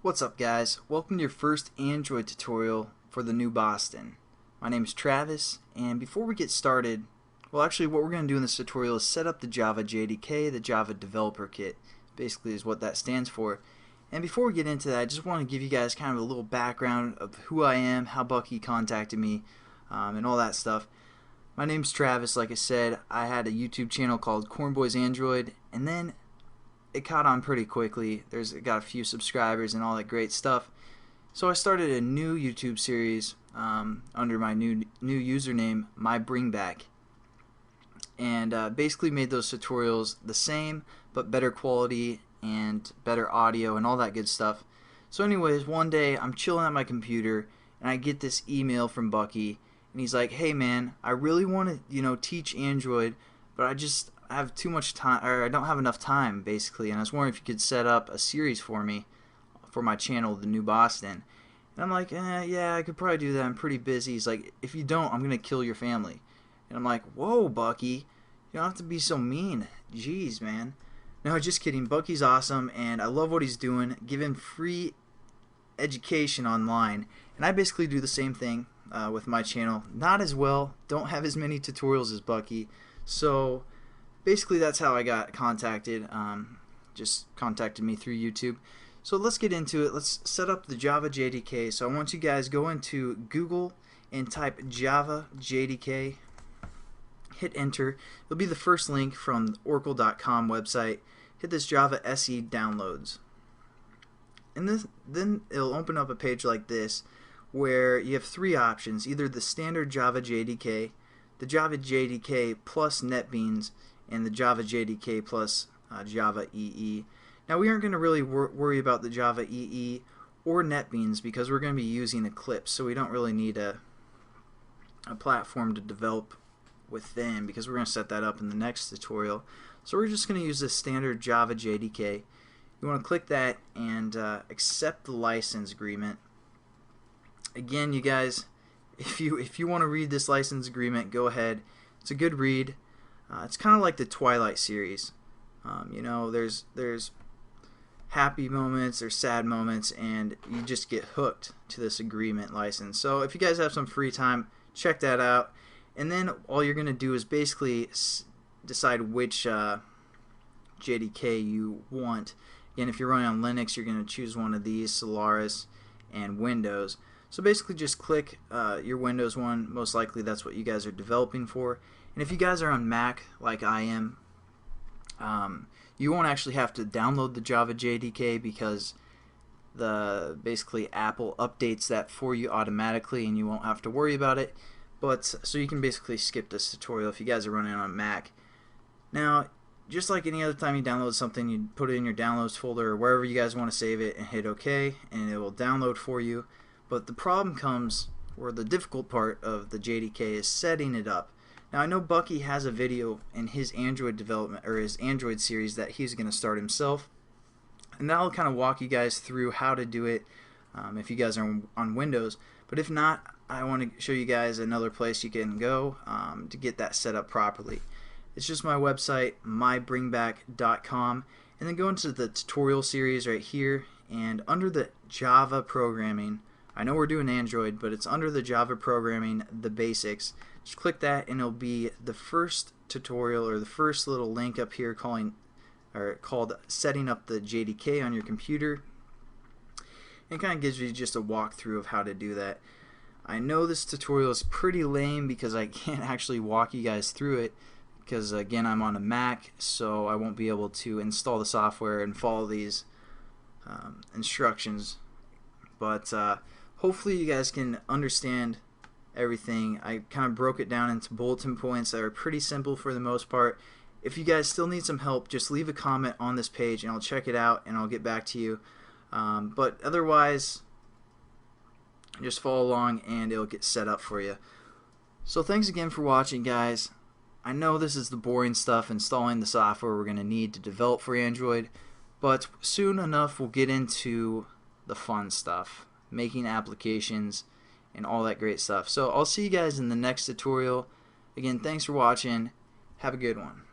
What's up guys? Welcome to your first Android tutorial for the new Boston. My name is Travis, and before we get started, well actually what we're going to do in this tutorial is set up the Java JDK, the Java Developer Kit, basically is what that stands for. And before we get into that, I just want to give you guys kind of a little background of who I am, how Bucky contacted me, and all that stuff. My name's Travis, like I said. I had a YouTube channel called Cornboys Android, and then it caught on pretty quickly. It got a few subscribers and all that great stuff. So I started a new YouTube series under my new username, MyBringBack, and basically made those tutorials the same but better quality and better audio and all that good stuff. So anyways, one day I'm chilling at my computer and I get this email from Bucky, and he's like, "Hey man, I really want to teach Android, but I have too much time, or I don't have enough time, basically, and I was wondering if you could set up a series for me for my channel, The New Boston." And I'm like, yeah, I could probably do that. I'm pretty busy. He's like, "If you don't, I'm gonna kill your family." And I'm like, "Whoa, Bucky, you don't have to be so mean. Jeez, man." No, just kidding. Bucky's awesome, and I love what he's doing. Give him free education online, and I basically do the same thing with my channel. Not as well. Don't have as many tutorials as Bucky. So basically that's how I got contacted. Just contacted me through YouTube. So let's get into it. Let's set up the Java JDK. So I want you guys go into Google and type Java JDK. Hit enter. It'll be the first link from the Oracle.com website. Hit this Java SE downloads. And then it'll open up a page like this where you have three options: either the standard Java JDK, the Java JDK plus NetBeans, and the Java JDK plus Java EE. Now we aren't going to really worry about the Java EE or NetBeans because we're going to be using Eclipse, so we don't really need a platform to develop with them because we're going to set that up in the next tutorial. So we're just going to use the standard Java JDK. You want to click that and accept the license agreement. Again, you guys, if you want to read this license agreement, go ahead. It's a good read. It's kind of like the Twilight series. There's happy moments, there's sad moments, and you just get hooked to this agreement license. So if you guys have some free time, check that out. And then all you're going to do is basically decide which JDK you want. Again, if you're running on Linux, you're going to choose one of these, Solaris and Windows. So basically just click your Windows one. Most likely that's what you guys are developing for. And if you guys are on Mac like I am, you won't actually have to download the Java JDK because basically Apple updates that for you automatically and you won't have to worry about it. But so you can basically skip this tutorial if you guys are running on Mac. Now, just like any other time you download something, you put it in your downloads folder or wherever you guys want to save it and hit OK, and it will download for you. But the problem comes, or the difficult part of the JDK, is setting it up. Now I know Bucky has a video in his Android development, or his Android series, that he's going to start himself, and that'll kind of walk you guys through how to do it if you guys are on Windows. But if not, I want to show you guys another place you can go to get that set up properly. It's just my website, mybringback.com, and then go into the tutorial series right here, and under the Java programming, I know we're doing Android, but it's under the Java programming, the basics. Just click that and it'll be the first tutorial, or the first little link up here called setting up the JDK on your computer. It kind of gives you just a walkthrough of how to do that. I know this tutorial is pretty lame because I can't actually walk you guys through it because again I'm on a Mac, so I won't be able to install the software and follow these instructions. But hopefully you guys can understand everything. I kind of broke it down into bulletin points that are pretty simple for the most part. If you guys still need some help, just leave a comment on this page and I'll check it out and I'll get back to you. But otherwise, just follow along and it'll get set up for you. So thanks again for watching, guys. I know this is the boring stuff, installing the software we're going to need to develop for Android, but soon enough we'll get into the fun stuff, making applications and all that great stuff. So I'll see you guys in the next tutorial. Again, thanks for watching. Have a good one.